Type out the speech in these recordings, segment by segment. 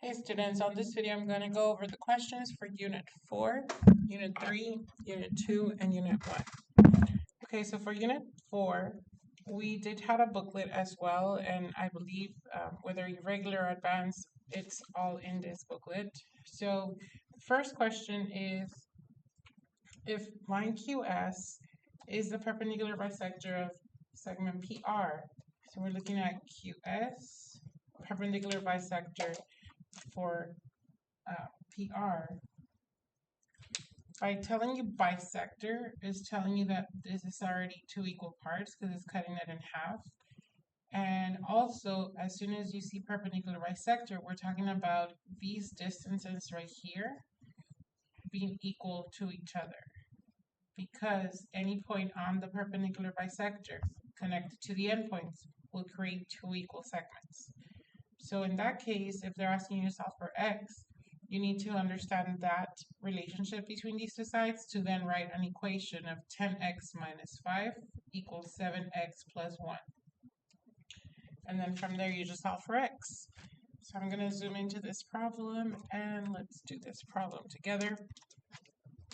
Hey students, on this video I'm going to go over the questions for Unit 4, Unit 3, Unit 2, and Unit 1. Okay, so for Unit 4, we did have a booklet as well, and I believe whether you're regular or advanced, it's all in this booklet. So the first question is, if line QS is the perpendicular bisector of segment PR, so we're looking at QS, perpendicular bisector for PR. By telling you bisector is telling you that this is already two equal parts because it's cutting it in half. And also, as soon as you see perpendicular bisector, we're talking about these distances right here being equal to each other, because any point on the perpendicular bisector connected to the endpoints will create two equal segments. So in that case, if they're asking you to solve for x, you need to understand that relationship between these two sides to then write an equation of 10x minus 5 equals 7x plus 1. And then from there, you just solve for x. So I'm going to zoom into this problem, and let's do this problem together.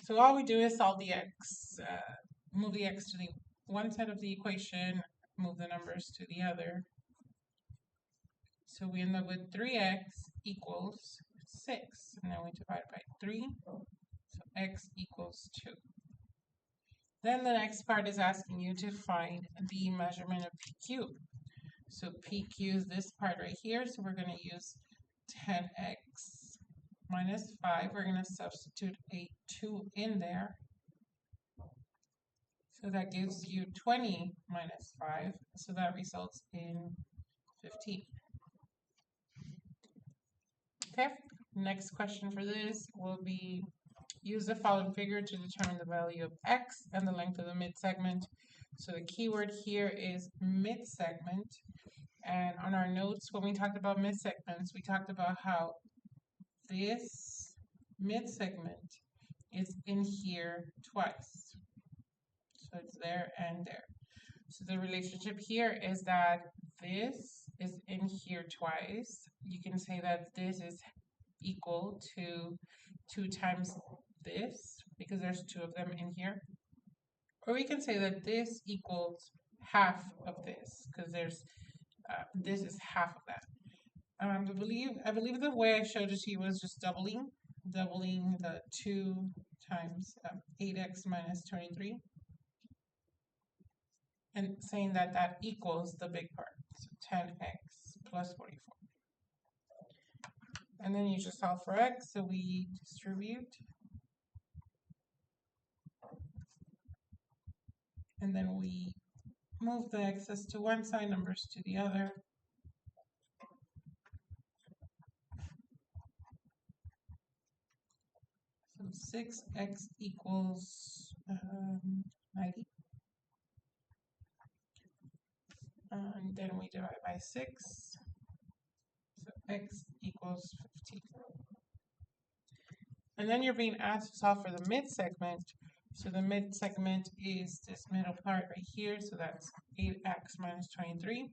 So all we do is solve the x, move the x to the one side of the equation, move the numbers to the other. So we end up with 3x equals 6, and then we divide by 3, so x equals 2. Then the next part is asking you to find the measurement of PQ. So PQ is this part right here, so we're going to use 10x minus 5. We're going to substitute a 2 in there. So that gives you 20 minus 5, so that results in 15. Okay, next question for this will be, use the following figure to determine the value of x and the length of the mid-segment. So the keyword here is mid-segment. And on our notes, when we talked about mid-segments, we talked about how this mid-segment is in here twice. So it's there and there. So the relationship here is that this is in here twice. You can say that this is equal to 2 times this, because there's 2 of them in here. Or we can say that this equals half of this, because there's this is half of that. I believe the way I showed it to you was just doubling the 2 times 8x minus 23. And saying that that equals the big part, so 10x plus 44. And then you just solve for x, so we distribute. And then we move the x's to one side, numbers to the other. So 6x equals 90. And then we divide by 6. So x equals 15. And then you're being asked to solve for the mid-segment. So the mid-segment is this middle part right here. So that's 8x minus 23.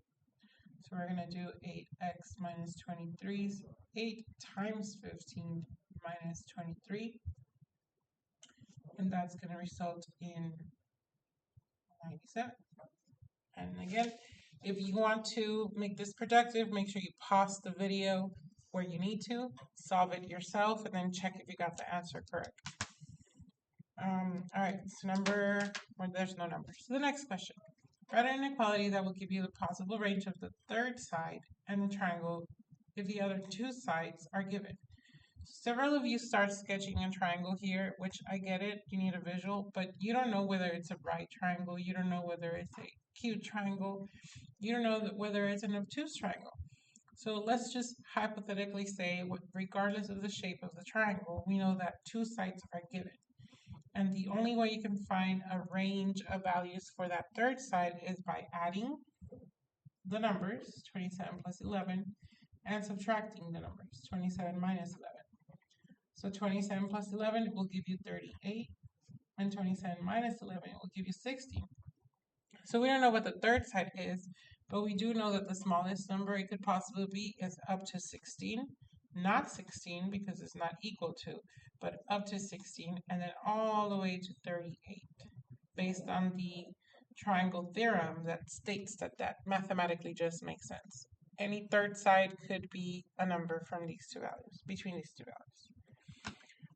So we're going to do 8x minus 23. So 8 times 15 minus 23. And that's going to result in 97. And again, if you want to make this productive, make sure you pause the video where you need to, solve it yourself, and then check if you got the answer correct. Alright, so there's no number. So the next question. Write an inequality that will give you the possible range of the third side and the triangle if the other two sides are given. Several of you start sketching a triangle here, which I get it, you need a visual, but you don't know whether it's a right triangle, you don't know whether it's a acute triangle, you don't know whether it's an obtuse triangle. So let's just hypothetically say, regardless of the shape of the triangle, we know that two sides are given. And the only way you can find a range of values for that third side is by adding the numbers, 27 plus 11, and subtracting the numbers, 27 minus 11. So 27 plus 11 will give you 38, and 27 minus 11 will give you 16. So we don't know what the third side is, but we do know that the smallest number it could possibly be is up to 16. not 16 because it's not equal to, but up to 16, and then all the way to 38, based on the triangle theorem that states that that mathematically just makes sense. Any third side could be a number from these two values, between these two values.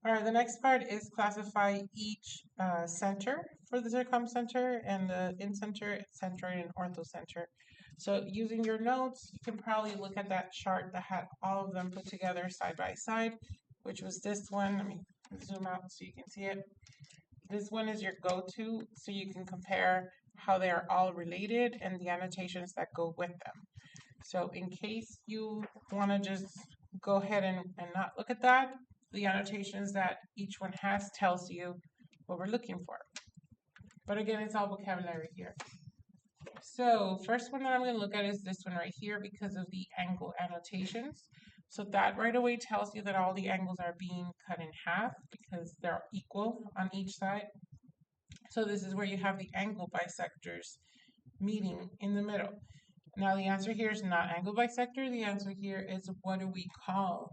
All right, the next part is classify each center for the circumcenter and the incenter, centroid, and orthocenter. So using your notes, you can probably look at that chart that had all of them put together side by side, which was this one. Let me zoom out so you can see it. This one is your go-to, so you can compare how they are all related and the annotations that go with them. So in case you want to just go ahead and not look at that, the annotations that each one has tells you what we're looking for. But again, it's all vocabulary here. So first one that I'm going to look at is this one right here because of the angle annotations. So that right away tells you that all the angles are being cut in half because they're equal on each side. So this is where you have the angle bisectors meeting in the middle. Now the answer here is not angle bisector. The answer here is what do we call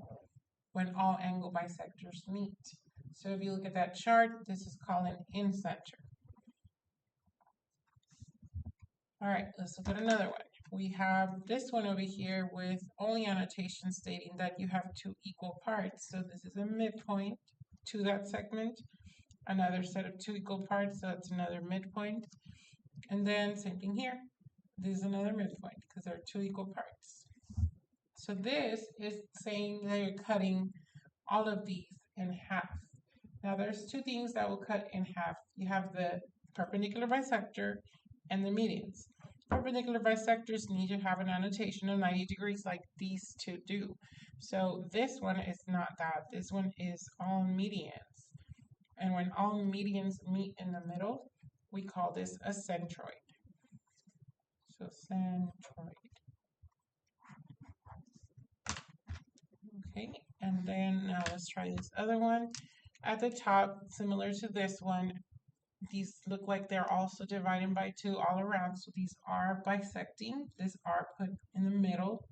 when all angle bisectors meet? So if you look at that chart, this is called an incenter. All right, let's look at another one. We have this one over here with only annotation stating that you have two equal parts. So this is a midpoint to that segment. Another set of two equal parts, so that's another midpoint. And then same thing here. This is another midpoint because there are two equal parts. So this is saying that you're cutting all of these in half. Now there's two things that will cut in half. You have the perpendicular bisector and the medians. Perpendicular bisectors need to have an annotation of 90 degrees like these two do. So this one is not that. This one is all medians. And when all medians meet in the middle, we call this a centroid. So centroid. Okay, and then now let's try this other one. At the top, similar to this one, these look like they're also dividing by 2 all around. So these are bisecting. These are put in the middle.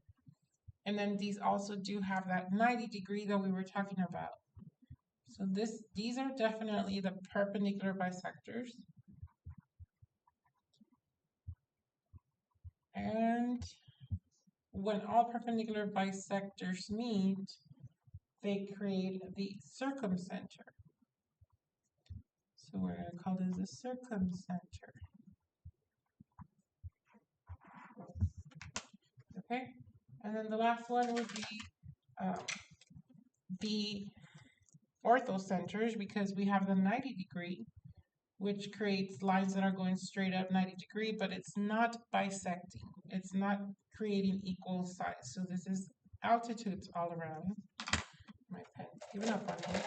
And then these also do have that 90 degree that we were talking about. So these are definitely the perpendicular bisectors. And when all perpendicular bisectors meet, they create the circumcenter. So we're going to call this the circumcenter. Okay, and then the last one would be the orthocenters because we have the 90 degree, which creates lines that are going straight up 90 degree, but it's not bisecting. It's not creating equal sides. So this is altitudes all around. My pen's giving up on me.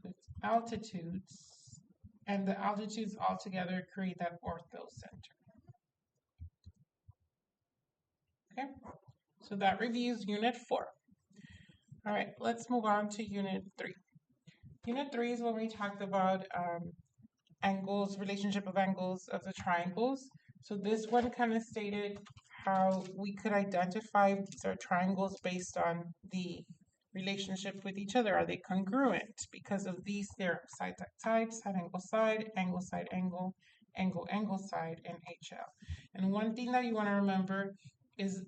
So it's altitudes, and the altitudes all together create that orthocenter. Okay, so that reviews Unit 4. All right, let's move on to Unit 3. Unit 3 is when we talked about angles, relationship of angles of the triangles. So this one kind of stated how we could identify if these are triangles based on the relationship with each other. Are they congruent because of these theorems? Side, side, side, side, angle, side, angle, angle, angle, side, and HL. And one thing that you want to remember is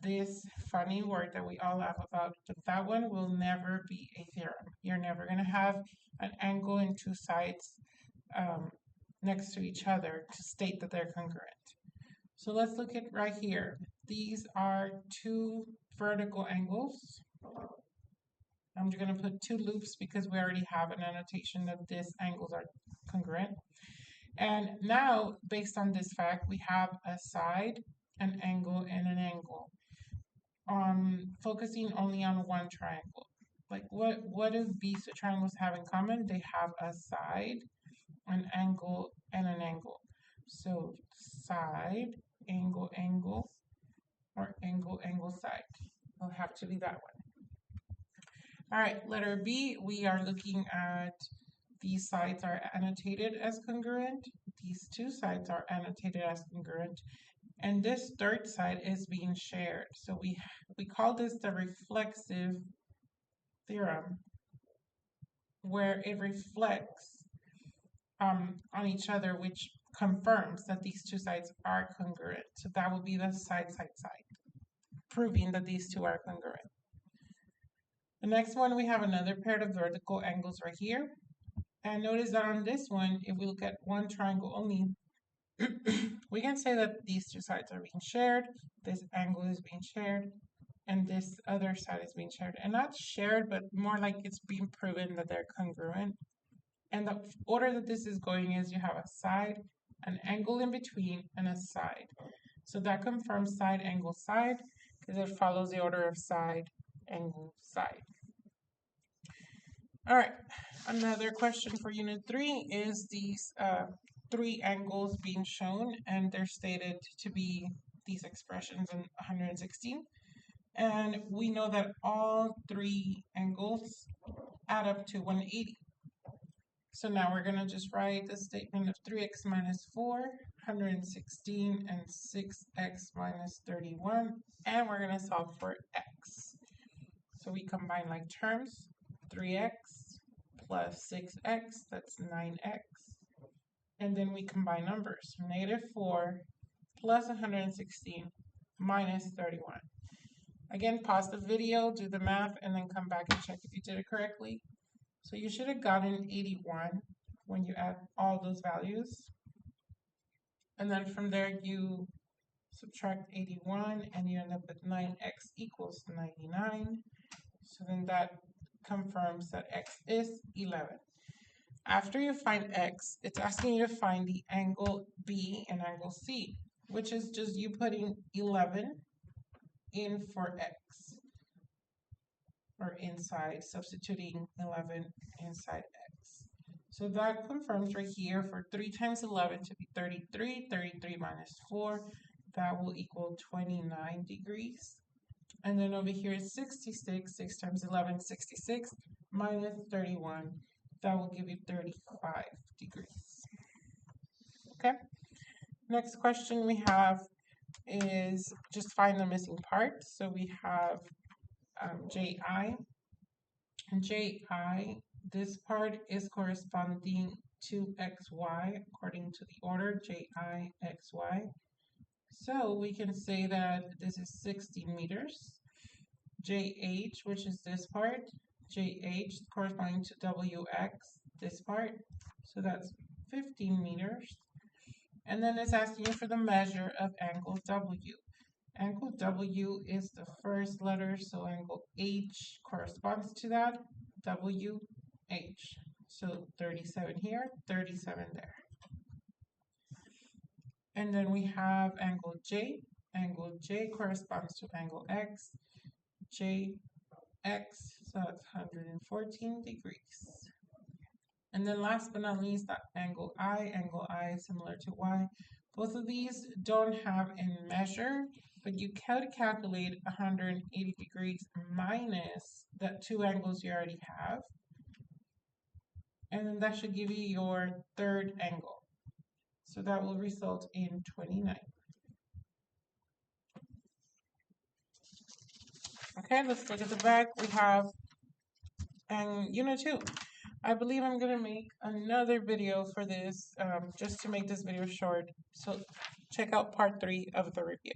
this funny word that we all laugh about, but that one will never be a theorem. You're never going to have an angle and two sides next to each other to state that they're congruent. So let's look at right here. These are two vertical angles. I'm going to put two loops because we already have an annotation that these angles are congruent. And now, based on this fact, we have a side, an angle, and an angle. Focusing only on one triangle. Like what do these two triangles have in common? They have a side, an angle, and an angle. So side, angle, angle, or angle, angle, side. It'll have to be that one. All right, letter B, we are looking at these sides are annotated as congruent. These two sides are annotated as congruent. and this third side is being shared. So we call this the reflexive theorem, where it reflects on each other, which confirms that these two sides are congruent. So that would be the side, proving that these two are congruent. The next one, we have another pair of vertical angles right here. And notice that on this one, if we look at one triangle only, we can say that these two sides are being shared, this angle is being shared, and this other side is being shared. And not shared, but more like it's being proven that they're congruent. And the order that this is going is you have a side, an angle in between, and a side. So that confirms side, angle, side, because it follows the order of side, angle, side. All right, another question for Unit 3 is these three angles being shown, and they're stated to be these expressions in 116. And we know that all three angles add up to 180. So now we're going to just write the statement of 3x minus 4, 116, and 6x minus 31, and we're going to solve for x. So we combine like terms, 3x plus 6x, that's 9x. And then we combine numbers, negative 4 plus 116 minus 31. Again, pause the video, do the math, and then come back and check if you did it correctly. So you should have gotten 81 when you add all those values. And then from there, you subtract 81 and you end up with 9x equals 99. So then that confirms that x is 11. After you find x, it's asking you to find the angle B and angle C, which is just you putting 11 in for x, or inside, substituting 11 inside x. So that confirms right here for 3 times 11 to be 33, 33 minus 4, that will equal 29 degrees. And then over here is 66, 6 times 11, 66, minus 31, that will give you 35 degrees. Okay, next question we have is just find the missing parts. So we have JI, and JI, this part is corresponding to XY according to the order JI, XY. So we can say that this is 16 meters. JH, which is this part, JH corresponding to WX, this part, so that's 15 meters. And then it's asking you for the measure of angle W. Angle W is the first letter, so angle H corresponds to that, WH. So 37 here, 37 there. And then we have angle J. Angle J corresponds to angle X, JX, so that's 114 degrees. And then last but not least, that angle I is similar to Y. Both of these don't have a measure, but you can calculate 180 degrees minus the two angles you already have. And then that should give you your third angle. So that will result in 29. Okay, let's look at the back. We have Unit 2. I believe I'm going to make another video for this, just to make this video short. So check out part 3 of the review.